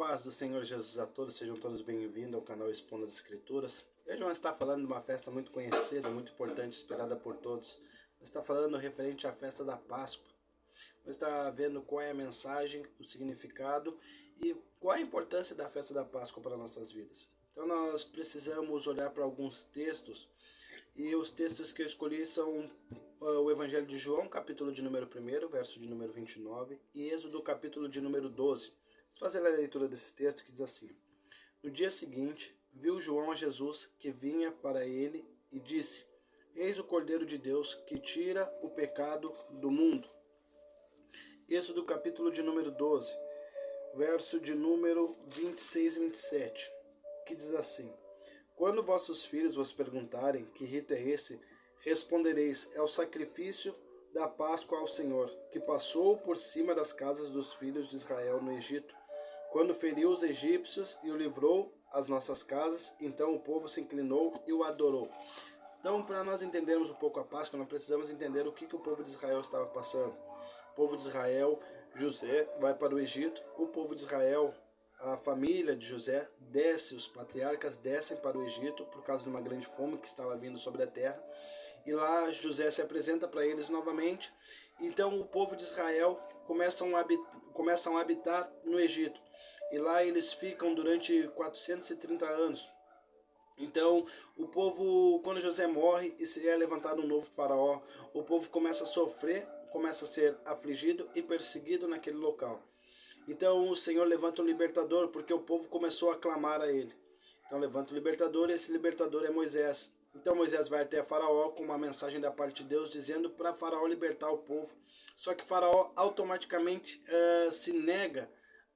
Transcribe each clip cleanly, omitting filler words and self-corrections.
paz do Senhor Jesus a todos, sejam todos bem-vindos ao canal Expondo as Escrituras. Hoje vamos estar falando de uma festa muito conhecida, muito importante, esperada por todos. Vamos estar falando referente à festa da Páscoa. Vamos estar vendo qual é a mensagem, o significado e qual é a importância da festa da Páscoa para nossas vidas. Então nós precisamos olhar para alguns textos, e os textos que eu escolhi são o Evangelho de João, capítulo de número 1, verso de número 29, e Êxodo, capítulo de número 12. Vamos fazer a leitura desse texto que diz assim: No dia seguinte, viu João a Jesus que vinha para ele e disse: Eis o Cordeiro de Deus que tira o pecado do mundo. Êxodo, capítulo de número 12, verso de número 26 e 27, que diz assim: Quando vossos filhos vos perguntarem que rito é esse, respondereis: é o sacrifício da Páscoa ao Senhor, que passou por cima das casas dos filhos de Israel no Egito, quando feriu os egípcios e o livrou às nossas casas. Então o povo se inclinou e o adorou. Então, para nós entendermos um pouco a Páscoa, nós precisamos entender o que o povo de Israel estava passando. O povo de Israel, José vai para o Egito. O povo de Israel, a família de José desce, os patriarcas descem para o Egito por causa de uma grande fome que estava vindo sobre a terra. E lá José se apresenta para eles novamente. Então o povo de Israel começam a habitar no Egito. E lá eles ficam durante 430 anos. Então o povo, quando José morre e se é levantado um novo faraó, o povo começa a sofrer, começa a ser afligido e perseguido naquele local. Então o Senhor levanta um libertador, porque o povo começou a clamar a ele. Então levanta o libertador, e esse libertador é Moisés. Então Moisés vai até Faraó com uma mensagem da parte de Deus, dizendo para Faraó libertar o povo. Só que Faraó automaticamente se nega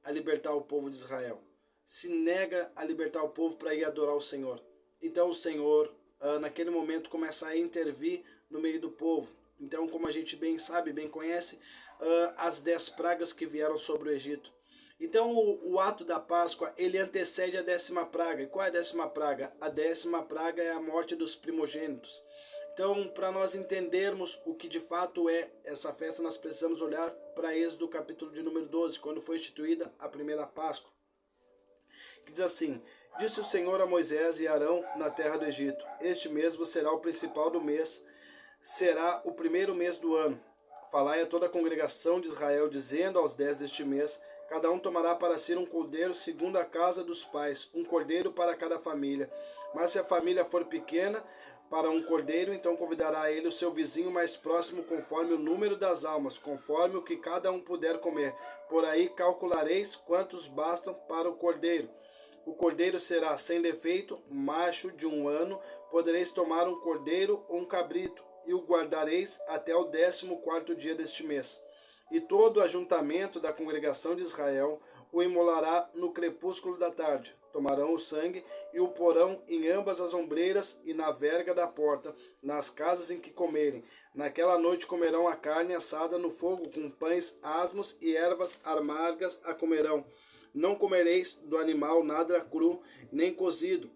a libertar o povo de Israel. Se nega a libertar o povo para ir adorar o Senhor. Então o Senhor, naquele momento, começa a intervir no meio do povo. Então, como a gente bem sabe, bem conhece, as 10 pragas que vieram sobre o Egito. Então o ato da Páscoa, ele antecede a 10ª praga. E qual é a 10ª praga? A 10ª praga é a morte dos primogênitos. Então, para nós entendermos o que de fato é essa festa, nós precisamos olhar para Êxodo, capítulo de número 12, quando foi instituída a primeira Páscoa. Que diz assim: Disse o Senhor a Moisés e Arão na terra do Egito: Este mês vos será o principal do mês, será o primeiro mês do ano. Falai a toda a congregação de Israel, dizendo aos 10 deste mês: Cada um tomará para si um cordeiro segundo a casa dos pais, um cordeiro para cada família. Mas se a família for pequena para um cordeiro, então convidará ele o seu vizinho mais próximo, conforme o número das almas, conforme o que cada um puder comer. Por aí calculareis quantos bastam para o cordeiro. O cordeiro será sem defeito, macho de 1 ano. Podereis tomar um cordeiro ou um cabrito, e o guardareis até o 14º dia deste mês. E todo o ajuntamento da congregação de Israel o imolará no crepúsculo da tarde. Tomarão o sangue e o porão em ambas as ombreiras e na verga da porta, nas casas em que comerem. Naquela noite comerão a carne assada no fogo, com pães asmos e ervas amargas a comerão. Não comereis do animal nada cru, nem cozido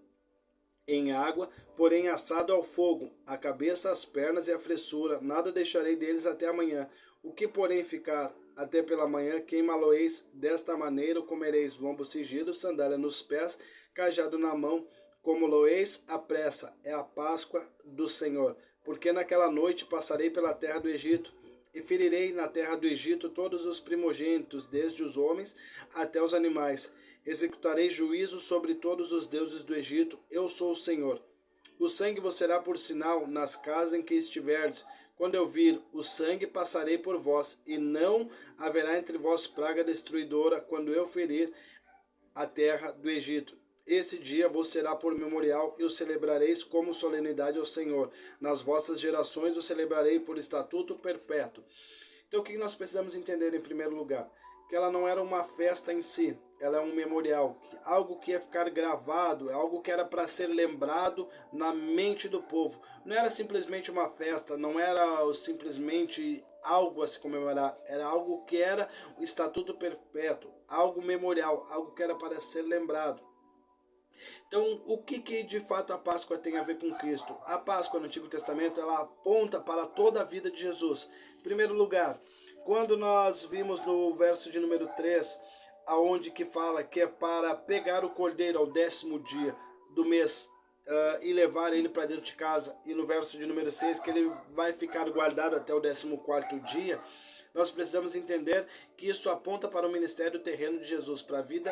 em água, porém assado ao fogo, a cabeça, as pernas e a fressura. Nada deixarei deles até amanhã. O que, porém, ficar até pela manhã, queimá-lo-eis. Desta maneira o comereis: lombo cingido, sandália nos pés, cajado na mão, como-lo-eis à pressa. É a Páscoa do Senhor. Porque naquela noite passarei pela terra do Egito, e ferirei na terra do Egito todos os primogênitos, desde os homens até os animais. Executarei juízo sobre todos os deuses do Egito. Eu sou o Senhor. O sangue vos será por sinal nas casas em que estiverdes. Quando eu vir o sangue, passarei por vós, e não haverá entre vós praga destruidora, quando eu ferir a terra do Egito. Esse dia vos será por memorial, e o celebrareis como solenidade ao Senhor. Nas vossas gerações o celebrarei por estatuto perpétuo. Então o que nós precisamos entender em primeiro lugar? Que ela não era uma festa em si, ela é um memorial, algo que ia ficar gravado, algo que era para ser lembrado na mente do povo. Não era simplesmente uma festa, não era simplesmente algo a se comemorar, era algo que era o estatuto perpétuo, algo memorial, algo que era para ser lembrado. Então, o que de fato a Páscoa tem a ver com Cristo? A Páscoa no Antigo Testamento, ela aponta para toda a vida de Jesus. Em primeiro lugar, quando nós vimos no verso de número 3, aonde que fala que é para pegar o cordeiro ao 10º dia do mês e levar ele para dentro de casa, e no verso de número 6 que ele vai ficar guardado até o 14º dia, nós precisamos entender que isso aponta para o ministério terreno de Jesus, para a vida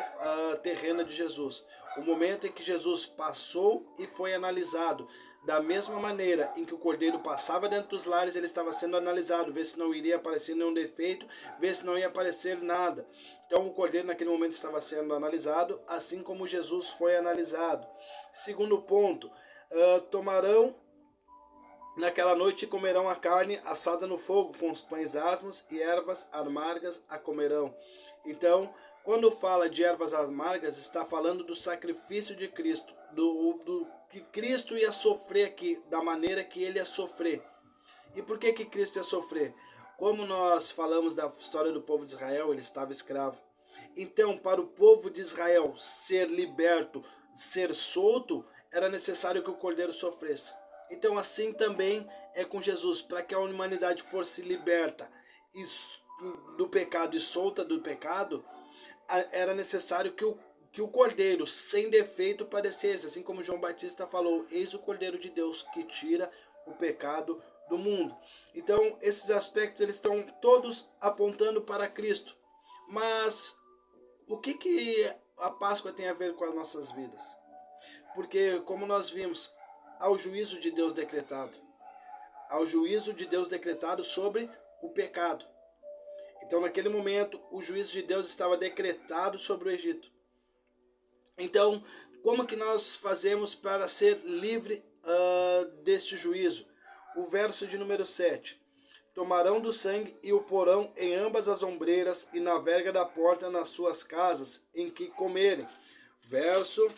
terrena de Jesus. O momento em que Jesus passou e foi analisado. Da mesma maneira em que o cordeiro passava dentro dos lares, ele estava sendo analisado, ver se não iria aparecer nenhum defeito, ver se não ia aparecer nada. Então o cordeiro naquele momento estava sendo analisado, assim como Jesus foi analisado. Segundo ponto, tomarão naquela noite comerão a carne assada no fogo, com os pães asmos e ervas amargas a comerão. Então, quando fala de ervas amargas, está falando do sacrifício de Cristo, do que Cristo ia sofrer aqui, da maneira que ele ia sofrer. E por que Cristo ia sofrer? Como nós falamos da história do povo de Israel, ele estava escravo. Então, para o povo de Israel ser liberto, ser solto, era necessário que o cordeiro sofresse. Então assim também é com Jesus, para que a humanidade fosse liberta do pecado e solta do pecado, era necessário que o cordeiro sem defeito padecesse, assim como João Batista falou, eis o cordeiro de Deus que tira o pecado do mundo. Então esses aspectos eles estão todos apontando para Cristo. Mas o que a Páscoa tem a ver com as nossas vidas? Porque como nós vimos, ao juízo de Deus decretado. Ao juízo de Deus decretado sobre o pecado. Então, naquele momento, o juízo de Deus estava decretado sobre o Egito. Então, como que nós fazemos para ser livre deste juízo? O verso de número 7. Tomarão do sangue e o porão em ambas as ombreiras e na verga da porta nas suas casas em que comerem. Verso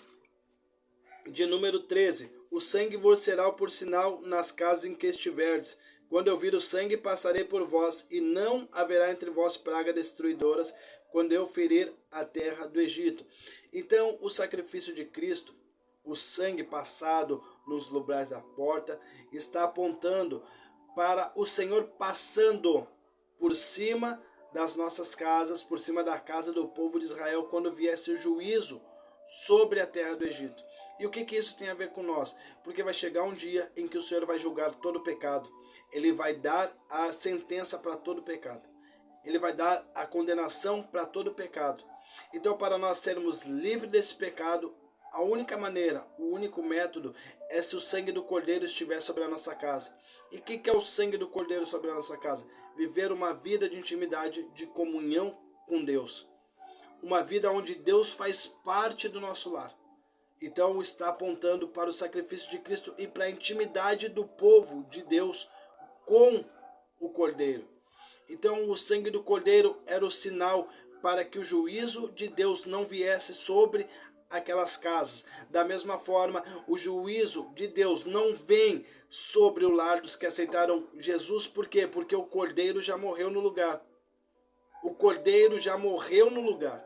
de número 13. O sangue vos será por sinal nas casas em que estiverdes. Quando eu vir o sangue, passarei por vós, e não haverá entre vós pragas destruidoras, quando eu ferir a terra do Egito. Então, o sacrifício de Cristo, o sangue passado nos umbrais da porta, está apontando para o Senhor passando por cima das nossas casas, por cima da casa do povo de Israel, quando viesse o juízo sobre a terra do Egito. E o que isso tem a ver com nós? Porque vai chegar um dia em que o Senhor vai julgar todo o pecado. Ele vai dar a sentença para todo o pecado. Ele vai dar a condenação para todo o pecado. Então, para nós sermos livres desse pecado, a única maneira, o único método é se o sangue do Cordeiro estiver sobre a nossa casa. E o que é o sangue do Cordeiro sobre a nossa casa? Viver uma vida de intimidade, de comunhão com Deus. Uma vida onde Deus faz parte do nosso lar. Então está apontando para o sacrifício de Cristo e para a intimidade do povo de Deus com o Cordeiro. Então o sangue do Cordeiro era o sinal para que o juízo de Deus não viesse sobre aquelas casas. Da mesma forma, o juízo de Deus não vem sobre o lar dos que aceitaram Jesus. Por quê? Porque o Cordeiro já morreu no lugar. O Cordeiro já morreu no lugar.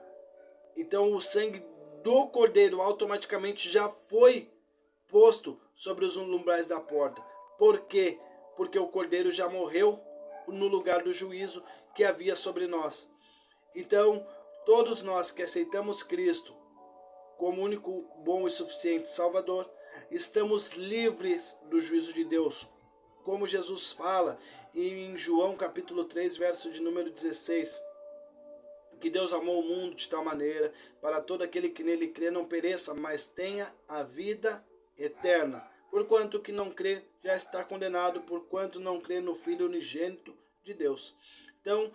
Então o sangue do Cordeiro automaticamente já foi posto sobre os umbrais da porta. Por quê? Porque o Cordeiro já morreu no lugar do juízo que havia sobre nós. Então, todos nós que aceitamos Cristo como único, bom e suficiente Salvador, estamos livres do juízo de Deus. Como Jesus fala em João capítulo 3, verso de número 16. Que Deus amou o mundo de tal maneira, para todo aquele que nele crê não pereça, mas tenha a vida eterna. Porquanto que não crê, já está condenado, porquanto não crê no Filho unigênito de Deus. Então,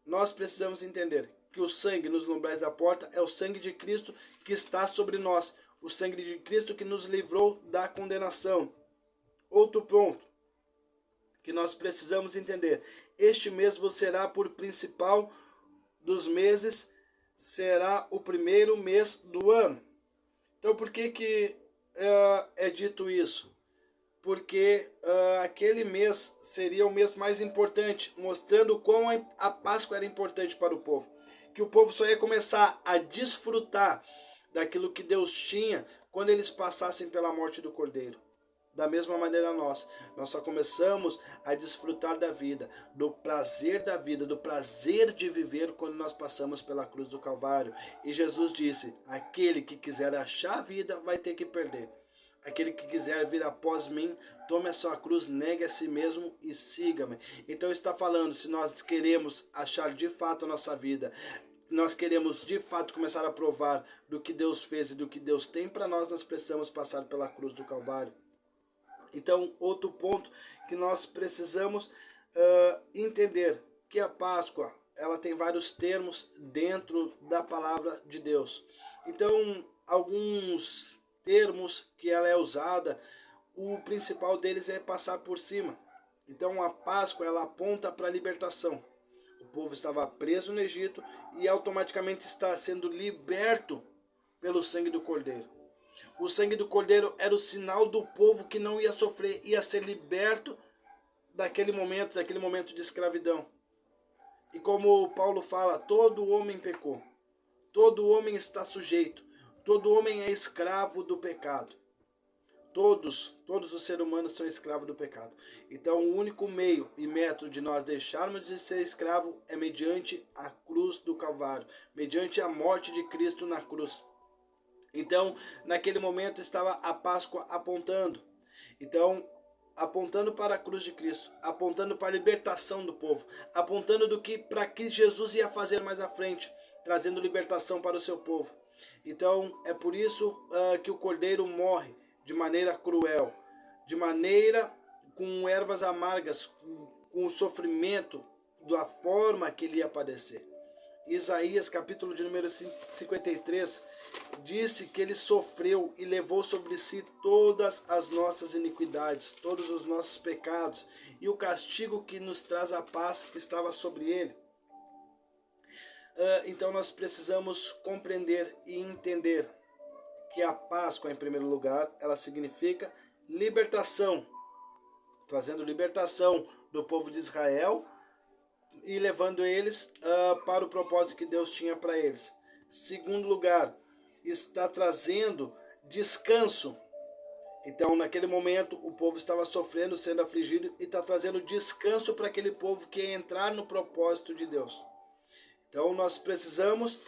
nós precisamos entender que o sangue nos umbrais da porta é o sangue de Cristo que está sobre nós. O sangue de Cristo que nos livrou da condenação. Outro ponto que nós precisamos entender. Este mês vos será por principal dos meses, será o primeiro mês do ano. Então por que é dito isso? Porque aquele mês seria o mês mais importante, mostrando quão a Páscoa era importante para o povo. Que o povo só ia começar a desfrutar daquilo que Deus tinha quando eles passassem pela morte do Cordeiro. Da mesma maneira nós só começamos a desfrutar da vida, do prazer da vida, do prazer de viver quando nós passamos pela cruz do Calvário. E Jesus disse, aquele que quiser achar a vida vai ter que perder. Aquele que quiser vir após mim, tome a sua cruz, negue a si mesmo e siga-me. Então está falando, se nós queremos achar de fato a nossa vida, nós queremos de fato começar a provar do que Deus fez e do que Deus tem para nós, nós precisamos passar pela cruz do Calvário. Então, outro ponto que nós precisamos entender, que a Páscoa, ela tem vários termos dentro da palavra de Deus. Então, alguns termos que ela é usada, o principal deles é passar por cima. Então, a Páscoa, ela aponta para a libertação. O povo estava preso no Egito e automaticamente está sendo liberto pelo sangue do Cordeiro. O sangue do Cordeiro era o sinal do povo que não ia sofrer, ia ser liberto daquele momento de escravidão. E como Paulo fala, todo homem pecou, todo homem está sujeito, todo homem é escravo do pecado. Todos os seres humanos são escravos do pecado. Então o único meio e método de nós deixarmos de ser escravo é mediante a cruz do Calvário, mediante a morte de Cristo na cruz. Então, naquele momento estava a Páscoa apontando. Então, apontando para a cruz de Cristo, apontando para a libertação do povo, apontando para que Jesus ia fazer mais à frente, trazendo libertação para o seu povo. Então, é por isso que o Cordeiro morre de maneira cruel, de maneira com ervas amargas, com o sofrimento, da forma que ele ia padecer. Isaías, capítulo de número 53, disse que ele sofreu e levou sobre si todas as nossas iniquidades, todos os nossos pecados, e o castigo que nos traz a paz estava sobre ele. Então nós precisamos compreender e entender que a Páscoa, em primeiro lugar, ela significa libertação, trazendo libertação do povo de Israel, e levando eles para o propósito que Deus tinha para eles. Segundo lugar, está trazendo descanso. Então, naquele momento, o povo estava sofrendo, sendo afligido, e está trazendo descanso para aquele povo que ia entrar no propósito de Deus. Então, nós precisamos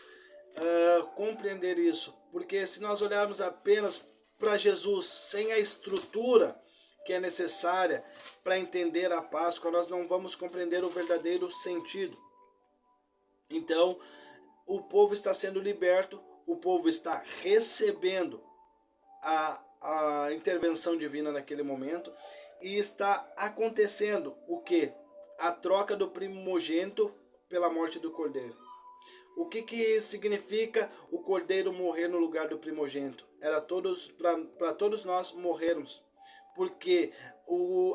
compreender isso, porque se nós olharmos apenas para Jesus, sem a estrutura que é necessária para entender a Páscoa, nós não vamos compreender o verdadeiro sentido. Então, o povo está sendo liberto, o povo está recebendo a intervenção divina naquele momento, e está acontecendo o que? A troca do primogênito pela morte do Cordeiro. O que significa o Cordeiro morrer no lugar do primogênito? Era para todos nós morrermos, porque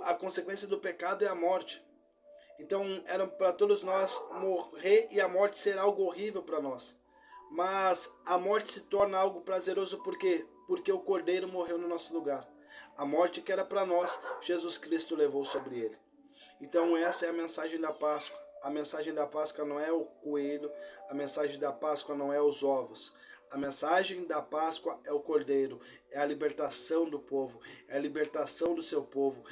a consequência do pecado é a morte. Então era para todos nós morrer, e a morte ser algo horrível para nós. Mas a morte se torna algo prazeroso porque o Cordeiro morreu no nosso lugar. A morte que era para nós, Jesus Cristo levou sobre ele. Então essa é a mensagem da Páscoa. A mensagem da Páscoa não é o coelho, a mensagem da Páscoa não é os ovos. A mensagem da Páscoa é o Cordeiro, é a libertação do povo, é a libertação do seu povo.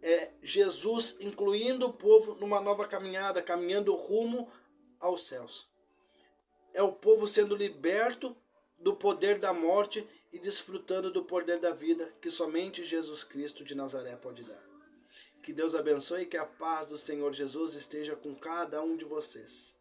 É Jesus incluindo o povo numa nova caminhada, caminhando rumo aos céus. É o povo sendo liberto do poder da morte e desfrutando do poder da vida que somente Jesus Cristo de Nazaré pode dar. Que Deus abençoe e que a paz do Senhor Jesus esteja com cada um de vocês.